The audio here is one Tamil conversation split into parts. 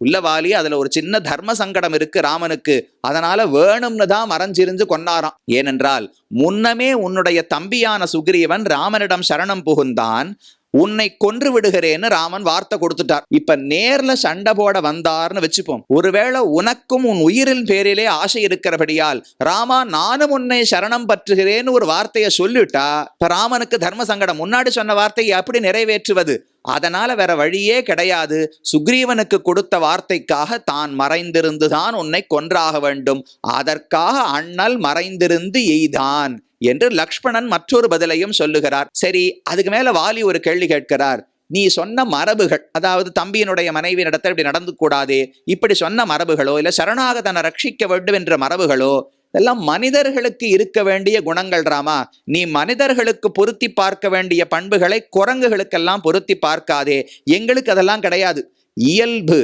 உள்ள வாலி அதுல ஒரு சின்ன தர்ம சங்கடம் இருக்கு ராமனுக்கு, அதனால வேணும்னு தான் மறைஞ்சிருந்து கொன்னாராம். ஏனென்றால் முன்னமே உன்னுடைய தம்பியான சுக்ரீவன் ராமனிடம் சரணம் புகுந்தான், உன்னை கொன்று விடுகிறேன்னு ராமன் வார்த்தை கொடுத்துட்டார். இப்ப நேர்ல சண்டை போட வந்தார்னு வச்சுப்போம், ஒருவேளை உனக்கும் உன் உயிரின் பேரிலே ஆசை இருக்கிறபடியால் ராமா நானும் உன்னை சரணம் பற்றுகிறேன்னு ஒரு வார்த்தையை சொல்லிட்டா இப்ப ராமனுக்கு தர்ம சங்கடம். முன்னாடி சொன்ன வார்த்தையை எப்படி நிறைவேற்றுவது? அதனால வேற வழியே கிடையாது. சுக்ரீவனுக்கு கொடுத்த வார்த்தைக்காக தான் மறைந்திருந்துதான் உன்னை கொன்றாக வேண்டும், அதற்காக அண்ணல் மறைந்திருந்து எய்தான் என்று லக்ஷ்மணன் மற்றொரு பதிலையும் சொல்லுகிறார். சரி, அதுக்கு மேல வாலி ஒரு கேள்வி கேட்கிறார். நீ சொன்ன மரபுகள், அதாவது தம்பியினுடைய மனைவி நடத்த இப்படி நடந்து கூடாதே, இப்படி சொன்ன மரபுகளோ இல்ல சரணாக தன்னை ரட்சிக்க வேண்டும் என்ற மரபுகளோ எல்லாம் மனிதர்களுக்கு இருக்க வேண்டிய குணங்கள் ராமா. நீ மனிதர்களுக்கு பொருத்தி பார்க்க வேண்டிய பண்புகளை குரங்குகளுக்கெல்லாம் பொருத்தி பார்க்காதே, எங்களுக்கு அதெல்லாம் கிடையாது. இயல்பு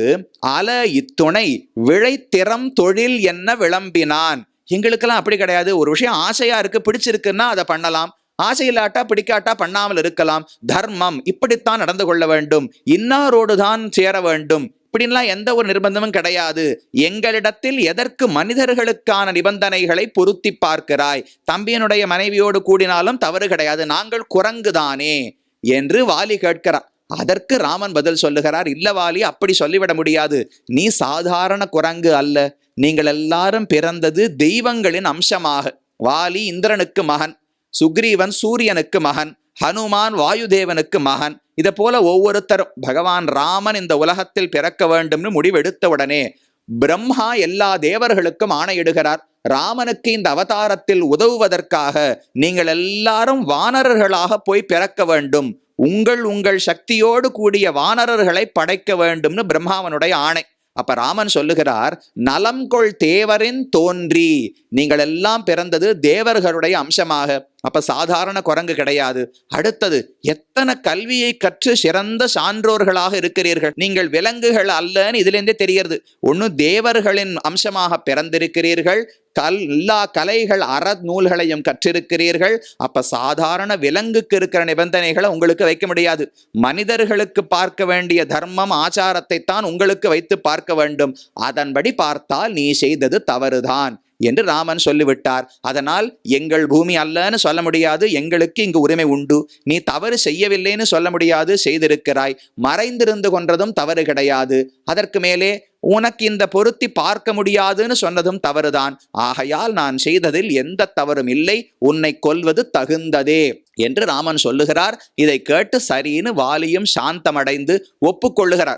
அல இத்துணை விழைத்திறம் தொழில் என்ன விளம்பினான். எங்களுக்கெல்லாம் அப்படி கிடையாது. ஒரு விஷயம் ஆசையா இருக்கு, பிடிச்சிருக்குன்னா அதை பண்ணலாம், ஆசை இல்லாட்டா பிடிக்காட்டா பண்ணாமல் இருக்கலாம். தர்மம் இப்படித்தான் நடந்து கொள்ள வேண்டும், இன்னாரோடு தான் சேர வேண்டும், இப்படின்லாம் எந்த ஒரு நிர்பந்தமும் கிடையாது. எங்களிடத்தில் எதற்கு மனிதர்களுக்கான நிபந்தனைகளை பொருத்தி பார்க்கிறாய்? தம்பியனுடைய மனைவியோடு கூடினாலும் தவறு கிடையாது, நாங்கள் குரங்குதானே என்று வாலி கேட்கிறார். அதற்கு ராமன் பதில் சொல்லுகிறார், இல்ல வாலி, அப்படி சொல்லிவிட முடியாது. நீ சாதாரண குரங்கு அல்ல, நீங்கள் எல்லாரும் பிறந்தது தெய்வங்களின் அம்சமாக. வாலி இந்திரனுக்கு மகன், சுக்ரீவன் சூரியனுக்கு மகன், ஹனுமான் வாயுதேவனுக்கு மகன். இதை போல ஒவ்வொருத்தரும் பகவான் ராமன் இந்த உலகத்தில் பிறக்க வேண்டும்னு முடிவெடுத்த உடனே பிரம்மா எல்லா தேவர்களுக்கும் ஆணையிடுகிறார், ராமனுக்கு இந்த அவதாரத்தில் உதவுவதற்காக நீங்கள் எல்லாரும் வானரர்களாக போய் பிறக்க வேண்டும், உங்கள் சக்தியோடு கூடிய வானரர்களை படைக்க வேண்டும்னு பிரம்மாவனுடைய ஆணை. அப்ப ராமன் சொல்லுகிறார், நலம் கொள் தேவரின் தோன்றி, நீங்கள் எல்லாம் பிறந்தது தேவர்களுடைய அம்சமாக. அப்ப சாதாரண குரங்கு கிடையாது. அடுத்தது, எத்தனை கல்வியை கற்று சிறந்த சான்றோர்களாக இருக்கிறீர்கள், நீங்கள் விலங்குகள் அல்லன்னு இதுல இருந்தே தெரிகிறது. ஒண்ணு தேவர்களின் அம்சமாக பிறந்திருக்கிறீர்கள், எல்லா கலைகள் அற நூல்களையும் கற்றிருக்கிறீர்கள். அப்ப சாதாரண விலங்குக்கு இருக்கிற நிபந்தனைகளை உங்களுக்கு வைக்க முடியாது. மனிதர்களுக்கு பார்க்க வேண்டிய தர்மம் ஆச்சாரத்தை தான் உங்களுக்கு வைத்து பார்க்க வேண்டும். அதன்படி பார்த்தால் நீ செய்தது தவறுதான் என்று ராமன் சொல்லிவிட்டார். அதனால் எங்கள் பூமி அல்லன்னு சொல்ல முடியாது, எங்களுக்கு இங்கு உரிமை உண்டு. நீ தவறு செய்யவில்லைன்னு சொல்ல முடியாது, செய்திருக்கிறாய். மறைந்திருந்து கொன்றதும் தவறு கிடையாது. அதற்கு மேலே உனக்கு இந்த பொருத்தி பார்க்க முடியாதுன்னு சொன்னதும் தவறுதான். ஆகையால் நான் செய்ததில் எந்த தவறும் இல்லை, உன்னை கொல்வது தகுந்ததே என்று ராமன் சொல்லுகிறார். இதை கேட்டு சரின்னு வாலியும் சாந்தமடைந்து ஒப்புக்கொள்ளுகிறார்.